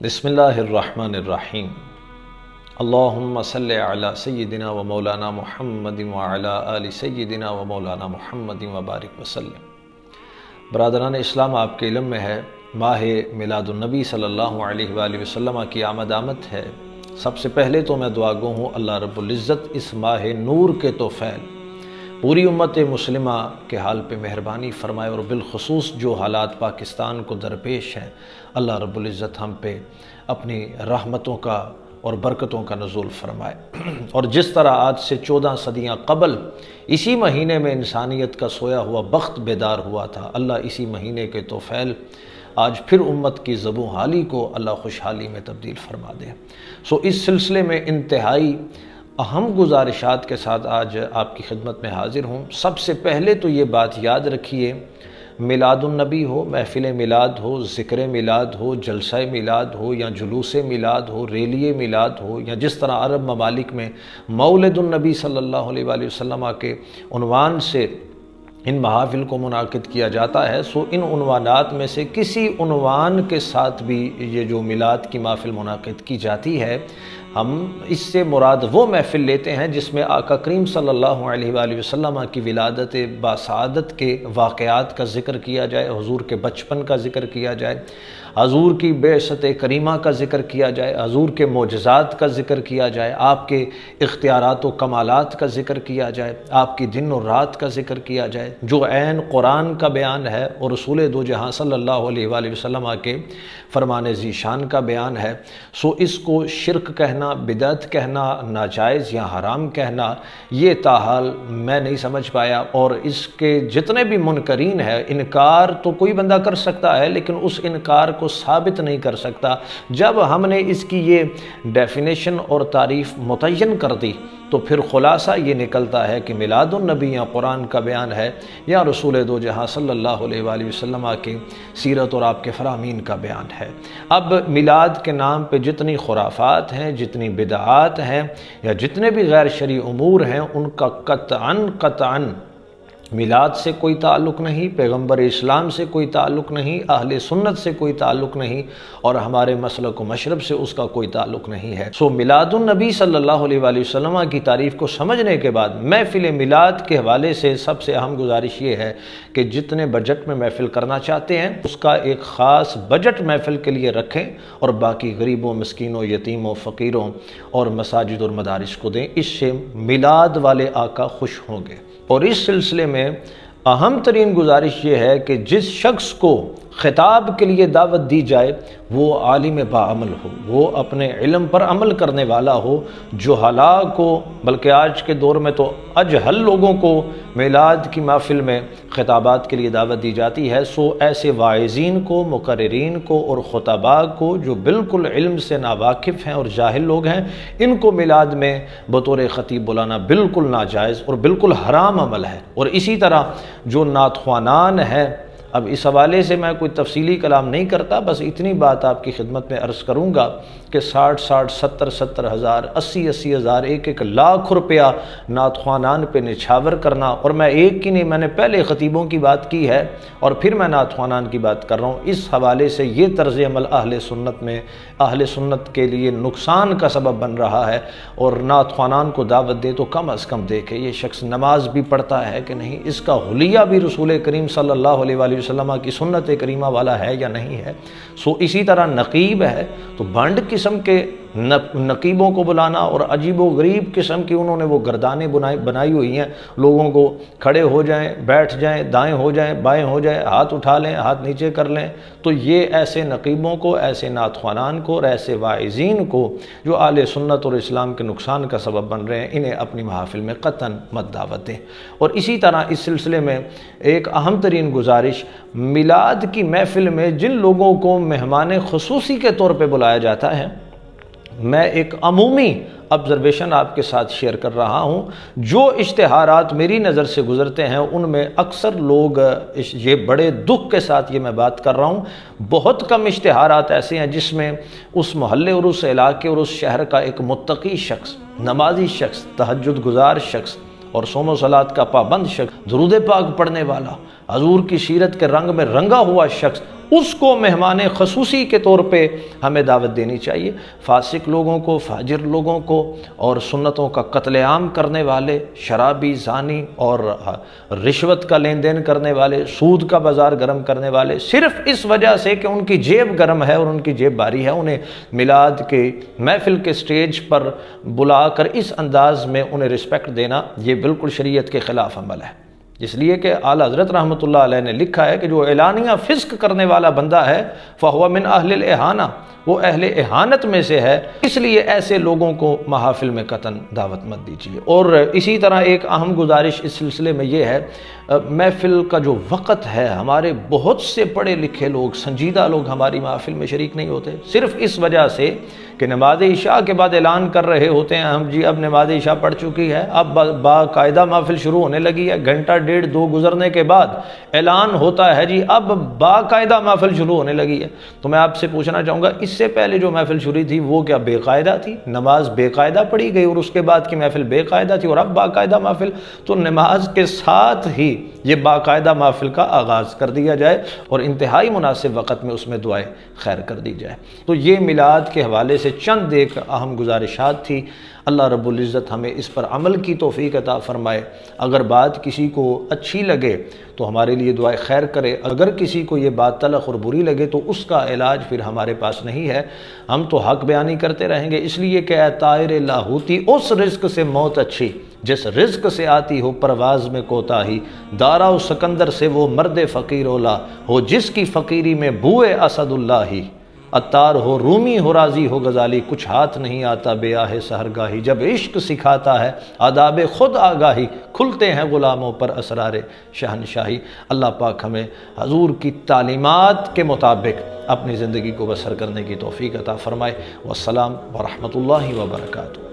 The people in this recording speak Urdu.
بسم اللہ الرحمن الرحیم اللہم صلی علی سیدنا و مولانا محمد وعلی آل سیدنا و مولانا محمد وبارک وسلم۔ برادران اسلام، آپ کے علم میں ہے ماہ میلاد النبی صلی اللہ علیہ وآلہ وسلم کی آمد ہے۔ سب سے پہلے تو میں دعا گو ہوں اللہ رب العزت اس ماہ نور کے توفیل پوری امت مسلمہ کے حال پہ مہربانی فرمائے، اور بالخصوص جو حالات پاکستان کو درپیش ہیں اللہ رب العزت ہم پہ اپنی رحمتوں کا اور برکتوں کا نزول فرمائے۔ اور جس طرح آج سے 14 صدیاں قبل اسی مہینے میں انسانیت کا سویا ہوا بخت بیدار ہوا تھا، اللہ اسی مہینے کے توفیل آج پھر امت کی زبوں حالی کو اللہ خوشحالی میں تبدیل فرما دے۔ اس سلسلے میں انتہائی اہم گزارشات کے ساتھ آج آپ کی خدمت میں حاضر ہوں۔ سب سے پہلے تو یہ بات یاد رکھیے، میلاد النبی ہو، محفل میلاد ہو، ذکر میلاد ہو، جلسہ میلاد ہو، یا جلوس میلاد ہو، ریلی میلاد ہو، یا جس طرح عرب ممالک میں مولد النبی صلی اللہ علیہ وآلہ وسلم کے عنوان سے ان محافل کو منعقد کیا جاتا ہے، ان عنوانات میں سے کسی عنوان کے ساتھ بھی یہ جو میلاد کی محفل منعقد کی جاتی ہے، ہم اس سے مراد وہ محفل لیتے ہیں جس میں آقا کریم صلی اللہ علیہ وآلہ وسلم کی ولادت باسعادت کے واقعات کا ذکر کیا جائے، حضور کے بچپن کا ذکر کیا جائے، حضور کی بعثت کریمہ کا ذکر کیا جائے، حضور کے معجزات کا ذکر کیا جائے، آپ کے اختیارات و کمالات کا ذکر کیا جائے، آپ کی دن اور رات کا ذکر کیا جائے، جو عین قرآن کا بیان ہے اور رسول دو جہاں صلی اللہ علیہ وآلہ وسلم کے فرمان ذیشان کا بیان ہے۔ اس کو شرک کہنا، بدعت کہنا، ناجائز یا حرام کہنا، یہ تاحال میں نہیں سمجھ پایا، اور اس کے جتنے بھی منکرین ہیں، انکار تو کوئی بندہ کر سکتا ہے لیکن اس انکار کو ثابت نہیں کر سکتا۔ جب ہم نے اس کی یہ ڈیفینیشن اور تعریف متعین کر دی تو پھر خلاصہ یہ نکلتا ہے کہ میلاد النبی یا قرآن کا بیان ہے، یا رسول دو جہاں صلی اللہ علیہ وآلہ وسلم کی سیرت اور آپ کے فرامین کا بیان ہے۔ اب میلاد کے نام پہ جتنی خرافات ہیں، جتنی بدعات ہیں، یا جتنے بھی غیر شرعی امور ہیں، ان کا قطعاً میلاد سے کوئی تعلق نہیں، پیغمبر اسلام سے کوئی تعلق نہیں، اہل سنت سے کوئی تعلق نہیں، اور ہمارے مسلک و مشرب سے اس کا کوئی تعلق نہیں ہے۔ میلاد النبی صلی اللہ علیہ وآلہ وسلم کی تعریف کو سمجھنے کے بعد محفل میلاد کے حوالے سے سب سے اہم گزارش یہ ہے کہ جتنے بجٹ میں محفل کرنا چاہتے ہیں اس کا ایک خاص بجٹ محفل کے لیے رکھیں، اور باقی غریبوں، مسکینوں، یتیموں، فقیروں اور مساجد اور مدارس کو دیں۔ اس سے میلاد والے آقا خوش ہوں گے۔ اور اس سلسلے میں اہم ترین گزارش یہ ہے کہ جس شخص کو خطاب کے لیے دعوت دی جائے وہ عالم باعمل ہو، وہ اپنے علم پر عمل کرنے والا ہو۔ جہلاء کو، بلکہ آج کے دور میں تو اجہل لوگوں کو میلاد کی محفل میں خطابات کے لیے دعوت دی جاتی ہے، ایسے واعظین کو، مقررین کو اور خطباء کو جو بالکل علم سے ناواقف ہیں اور جاہل لوگ ہیں، ان کو میلاد میں بطور خطیب بلانا بالکل ناجائز اور بالکل حرام عمل ہے۔ اور اسی طرح جو نعت خوانان ہیں، اب اس حوالے سے میں کوئی تفصیلی کلام نہیں کرتا، بس اتنی بات آپ کی خدمت میں عرض کروں گا کہ 60 70 ہزار، 80 ہزار، 1 لاکھ روپیہ نعت خوانان پہ نچھاور کرنا، اور میں ایک کی نہیں، میں نے پہلے خطیبوں کی بات کی ہے اور پھر میں نعت خوانان کی بات کر رہا ہوں۔ اس حوالے سے یہ طرز عمل اہل سنت کے لیے نقصان کا سبب بن رہا ہے، اور نعت خوانان کو دعوت دے تو کم از کم دیکھے یہ شخص نماز بھی پڑھتا ہے کہ نہیں، اس کا حلیہ بھی رسول کریم صلی اللہ علیہ وآلہ وسلم کی سنت کریمہ والا ہے یا نہیں ہے۔ اسی طرح نقیب ہے تو بھنڈ قسم کے نقیبوں کو بلانا، اور عجیب و غریب قسم کی انہوں نے وہ گردانیں بنائی ہوئی ہیں، لوگوں کو کھڑے ہو جائیں، بیٹھ جائیں، دائیں ہو جائیں، بائیں ہو جائیں، ہاتھ اٹھا لیں، ہاتھ نیچے کر لیں۔ تو یہ ایسے نقیبوں کو، ایسے نعت خوانان کو اور ایسے واعظین کو جو اہل سنت اور اسلام کے نقصان کا سبب بن رہے ہیں، انہیں اپنی محافل میں قطعاً مت دعوت دیں۔ اور اسی طرح اس سلسلے میں ایک اہم ترین گزارش، میلاد کی محفل میں جن لوگوں کو مہمان خصوصی کے طور پہ بلایا جاتا ہے، میں ایک عمومی آبزرویشن آپ کے ساتھ شیئر کر رہا ہوں۔ جو اشتہارات میری نظر سے گزرتے ہیں ان میں اکثر لوگ، یہ بڑے دکھ کے ساتھ یہ میں بات کر رہا ہوں، بہت کم اشتہارات ایسے ہیں جس میں اس محلے اور اس علاقے اور اس شہر کا ایک متقی شخص، نمازی شخص، تہجد گزار شخص اور صوم و صلات کا پابند شخص، درود پاک پڑھنے والا، حضور کی سیرت کے رنگ میں رنگا ہوا شخص اس کو مہمان خصوصی کے طور پہ ہمیں دعوت دینی چاہیے۔ فاسق لوگوں کو، فاجر لوگوں کو، اور سنتوں کا قتل عام کرنے والے، شرابی، زانی اور رشوت کا لین دین کرنے والے، سود کا بازار گرم کرنے والے، صرف اس وجہ سے کہ ان کی جیب گرم ہے اور ان کی جیب باری ہے، انہیں میلاد کے محفل کے سٹیج پر بلا کر اس انداز میں انہیں رسپیکٹ دینا، یہ بالکل شریعت کے خلاف عمل ہے۔ اس لیے کہ اعلیٰ حضرت رحمۃ اللہ علیہ نے لکھا ہے کہ جو اعلانیہ فسق کرنے والا بندہ ہے فَهُوَ مِنْ أَهْلِ الْإِحَانَةِ، وہ اہل احانت میں سے ہے، اس لیے ایسے لوگوں کو محافل میں قطعاً دعوت مت دیجیے۔ اور اسی طرح ایک اہم گزارش اس سلسلے میں یہ ہے، محفل کا جو وقت ہے، ہمارے بہت سے پڑھے لکھے لوگ، سنجیدہ لوگ ہماری محفل میں شریک نہیں ہوتے، صرف اس وجہ سے کہ نماز عشاء کے بعد اعلان کر رہے ہوتے ہیں ہم جی اب نماز عشاء پڑھ چکی ہے، اب باقاعدہ محفل شروع ہونے لگی ہے، گھنٹہ ڈیڑھ دو گزرنے کے بعد اعلان ہوتا ہے جی اب باقاعدہ محفل شروع ہونے لگی ہے۔ تو میں آپ سے پوچھنا چاہوں گا، اس سے پہلے جو محفل شروع تھی وہ کیا بے قاعدہ تھی؟ نماز بے قاعدہ پڑھی گئی اور اس کے بعد کی محفل بے قاعدہ تھی، اور اب باقاعدہ محفل؟ تو نماز کے ساتھ ہی یہ باقاعدہ محفل کا آغاز کر دیا جائے اور انتہائی مناسب وقت میں اس میں دعائے خیر کر دی جائے۔ تو یہ میلاد کے حوالے سے چند ایک اہم گزارشات تھی۔ اللہ رب العزت ہمیں اس پر عمل کی توفیق عطا فرمائے۔ اگر بات کسی کو اچھی لگے تو ہمارے لیے دعائے خیر کرے، اگر کسی کو یہ بات تلخ اور بری لگے تو اس کا علاج پھر ہمارے پاس نہیں ہے، ہم تو حق بیانی کرتے رہیں گے۔ اس لیے کہ اے طائر لاہوتی، اس رزق سے موت اچھی جس رزق سے آتی ہو پرواز میں کوتاہی، دارا و سکندر سے وہ مرد فقیر اولا ہو جس کی فقیری میں بوئے اسد اللہ ہی، عطار ہو رومی ہو راضی ہو غزالی، کچھ ہاتھ نہیں آتا بے آہ سحرگاہی، جب عشق سکھاتا ہے آداب خود آگاہی، کھلتے ہیں غلاموں پر اسرار شہنشاہی۔ اللہ پاک ہمیں حضور کی تعلیمات کے مطابق اپنی زندگی کو بسر کرنے کی توفیق عطا فرمائے۔ والسلام ورحمۃ اللہ وبرکاتہ۔